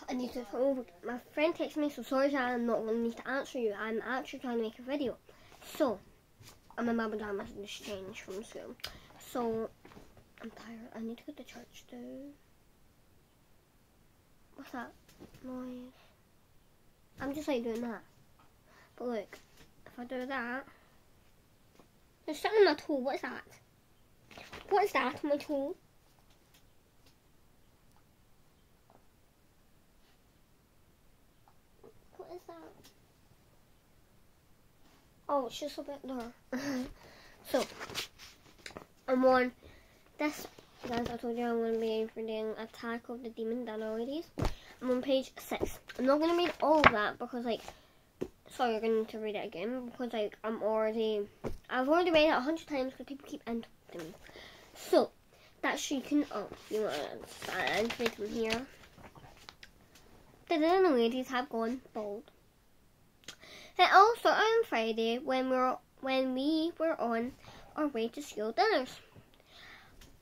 I need to phone over. My friend texted me, so sorry that I'm not going to need to answer you. I'm actually trying to make a video. So, and my mum and dad must just change from school. So, I'm tired. I need to go to church too. What's that noise? I'm just like doing that. But look, if I do that, there's something on my toe. What's that? What is that on my toe? What is that? Oh, it's just a bit there. So, I'm on this, as I told you, I'm going to be reading Attack of the Demon Dinner Ladies. I'm on page 6. I'm not going to read all of that because, like, sorry, you're going to need to read it again because, like, I've already read it 100 times because people keep interrupting me. So, that she can, oh, you want to understand, read from here. The dinner ladies have gone bald. It all started on Friday when we were on our way to school dinners.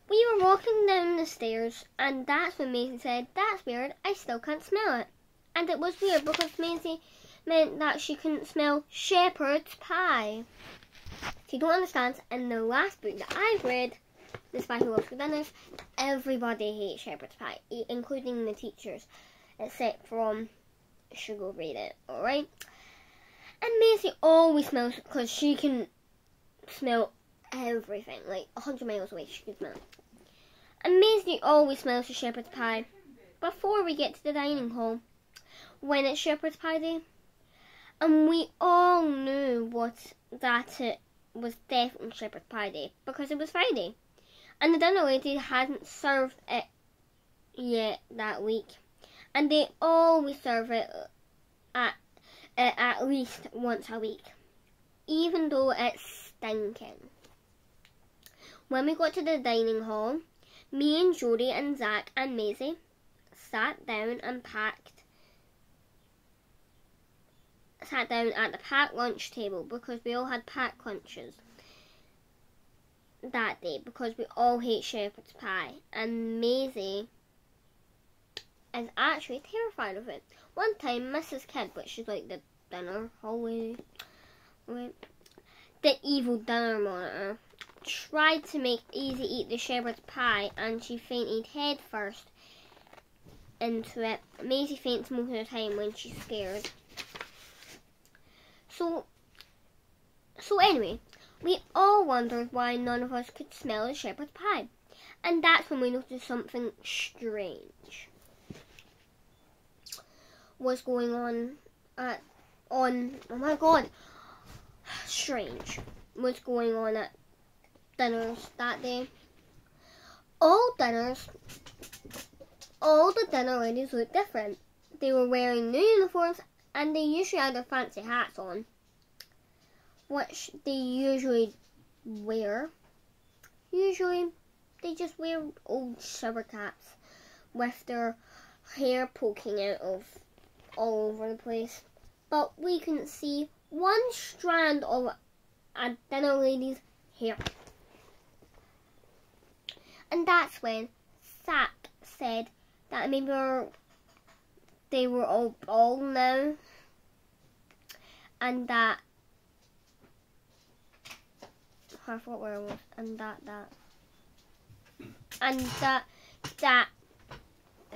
We were walking down the stairs, and that's when Maisie said, "That's weird, I still can't smell it." And it was weird because Maisie meant that she couldn't smell shepherd's pie. If you don't understand, in the last book that I've read, The Spy Who Loves Good Dinners, everybody hates shepherd's pie, including the teachers, except from, should go read it, alright? And Maisie always smells because she can smell everything, like 100 miles away she can smell it. And Maisie always smells the shepherd's pie before we get to the dining hall when it's shepherd's pie day. And we all knew that it was definitely shepherd's pie day because it was Friday. And the dinner lady hadn't served it yet that week. And they always serve it at least once a week, even though it's stinking. When we got to the dining hall, me and Jodie and Zach and Maisie sat down at the packed lunch table because we all had packed lunches that day because we all hate shepherd's pie, and Maisie is actually terrified of it. One time, Mrs. Kidd, which is like the dinner hallway, right, the evil dinner monitor, tried to make Easy eat the shepherd's pie, and she fainted head first into it. Maisie faints most of the time when she's scared. So anyway, we all wondered why none of us could smell the shepherd's pie, and that's when we noticed something strange was going on oh my god, strange was going on at dinners that day. All the dinner ladies looked different. They were wearing new uniforms and they usually had their fancy hats on, which they usually wear. Usually they just wear old shower caps with their hair poking out of all over the place. But we couldn't see one strand of a dinner lady's hair. And that's when Zach said that maybe they were all bald now, and that I forgot where I was, and that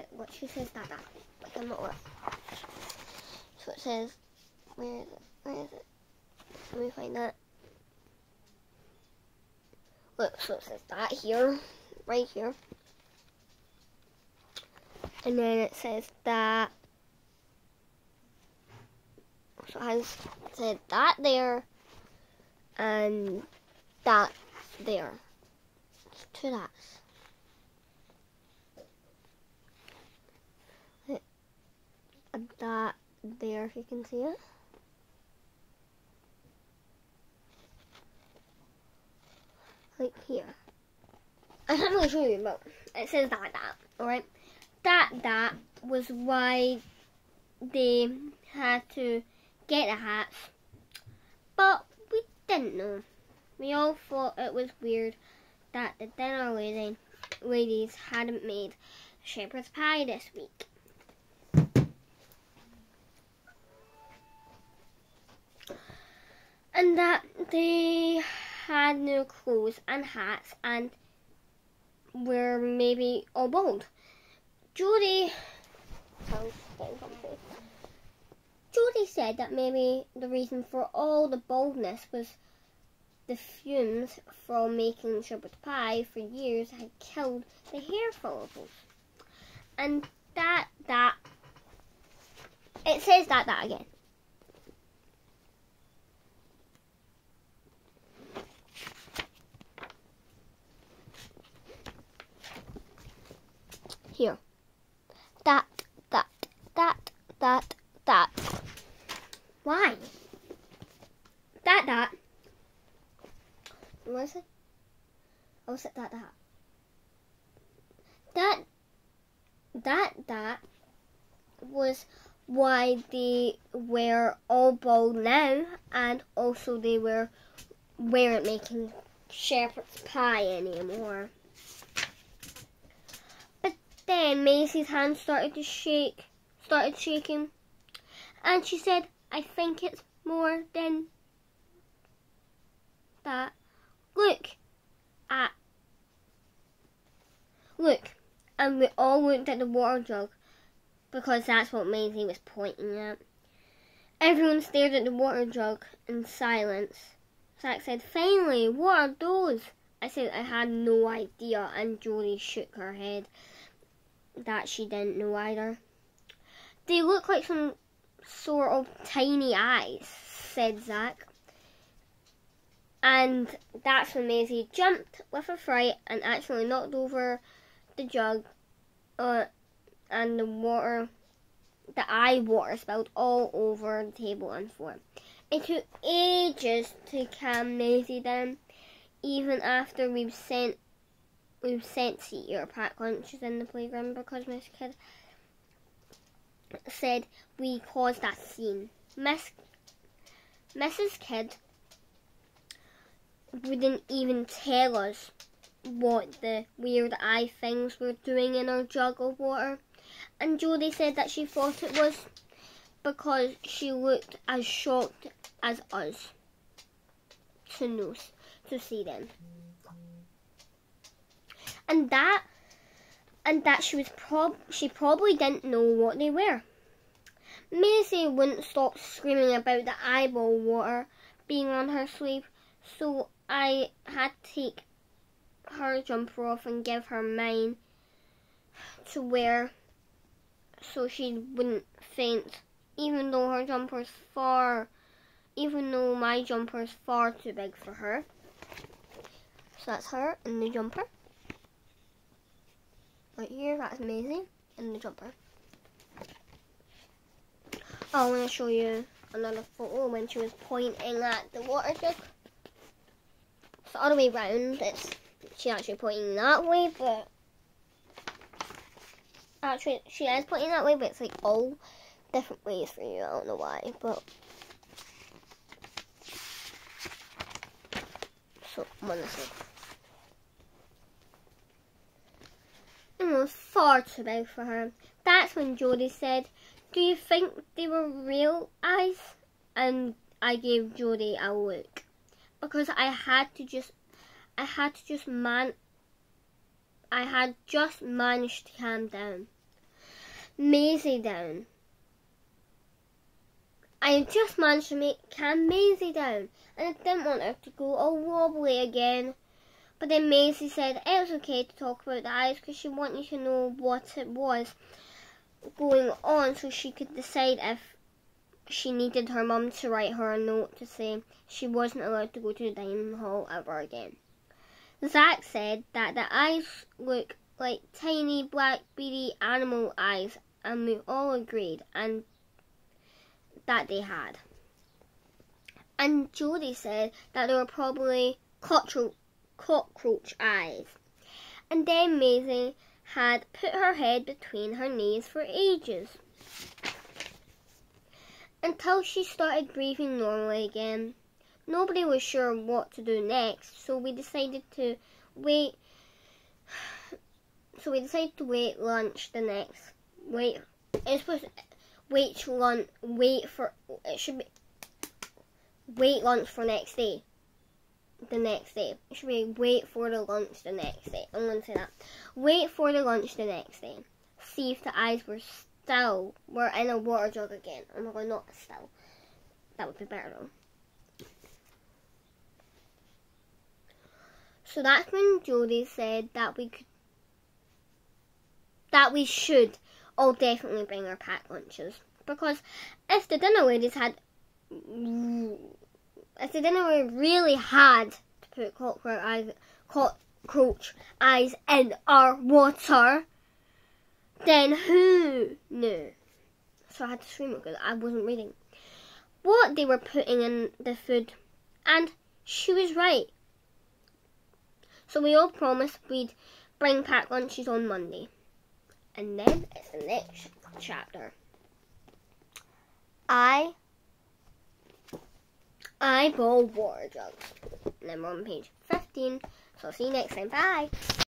what she says that like I'm not with. So it says, where is it? Let me find that. Look, so it says that here, right here. And then it says that, so it has said that there, and that there. It's two dots. And that there, if you can see it. Like here. I can't really show you, but it says that, alright? That was why they had to get the hats. But we didn't know. We all thought it was weird that the dinner ladies hadn't made shepherd's pie this week. and that they had no clothes and hats and were maybe all bald. Jodie said that maybe the reason for all the baldness was the fumes from making shepherd's pie for years had killed the hair follicles. And it says that again. Here. That. Why? That. What is it? Oh, is it that? That was why they were all bald now, and also they weren't making shepherd's pie anymore. But then Maisie's hand started shaking, and she said, "I think it's more than that. Look." And we all looked at the water jug, because that's what Maisie was pointing at. Everyone stared at the water jug in silence. Zach said, "Finally, what are those?" I said I had no idea, and Jodie shook her head that she didn't know either. "They look like some sort of tiny eyes," said Zach. And that's when Maisie jumped with a fright and actually knocked over the jug, and the eye water spilled all over the table and floor. It took ages to calm Maisie down, even after we've sent to eat our packed lunches in the playground, because Miss Kidd said we caused that scene. Mrs. Kidd wouldn't even tell us what the weird eye things were doing in our jug of water, and Jodie said that she thought it was because she looked as shocked as us to see them, and that she probably didn't know what they were. Maisie wouldn't stop screaming about the eyeball water being on her sleeve, so I had to take her jumper off and give her mine to wear so she wouldn't faint, even though my jumper's far too big for her. So that's her in the jumper. Right here, that's Maisie in the jumper. I want to show you another photo when she was pointing at the water jug. It's the other way round. She's actually pointing that way, but actually she is pointing that way, but it's like all different ways for you. I don't know why, but so honestly, it was far too big for her. That's when Jodie said, "Do you think they were real eyes?" And I gave Jodie a look, because I had just managed to calm down Maisie down. I had just managed to calm Maisie down, and I didn't want her to go all wobbly again. But then Maisie said it was okay to talk about the eyes, because she wanted to know what it was going on, so she could decide if she needed her mum to write her a note to say she wasn't allowed to go to the dining hall ever again. Zach said that the eyes look like tiny black beady animal eyes, and we all agreed and that they had. And Jodie said that they were probably cockroach eyes. And then Maisie had put her head between her knees for ages, until she started breathing normally again. Nobody was sure what to do next, so we decided to wait. Lunch the next. wait lunch for next day. The next day. It should be wait for the lunch the next day. I'm going to say that. Wait for the lunch the next day. See if the eyes were in a water jug again. Oh my god, not still. That would be better though. So that's when Jodie said that we should all definitely bring our packed lunches. Because if the dinner ladies really had to put cockroach eyes in our water, then who knew? So I had to scream because I wasn't reading what they were putting in the food, and she was right. So we all promised we'd bring packed lunches on Monday. And then it's the next chapter. Eyeball water jugs. And then we're on page 15. So I'll see you next time. Bye.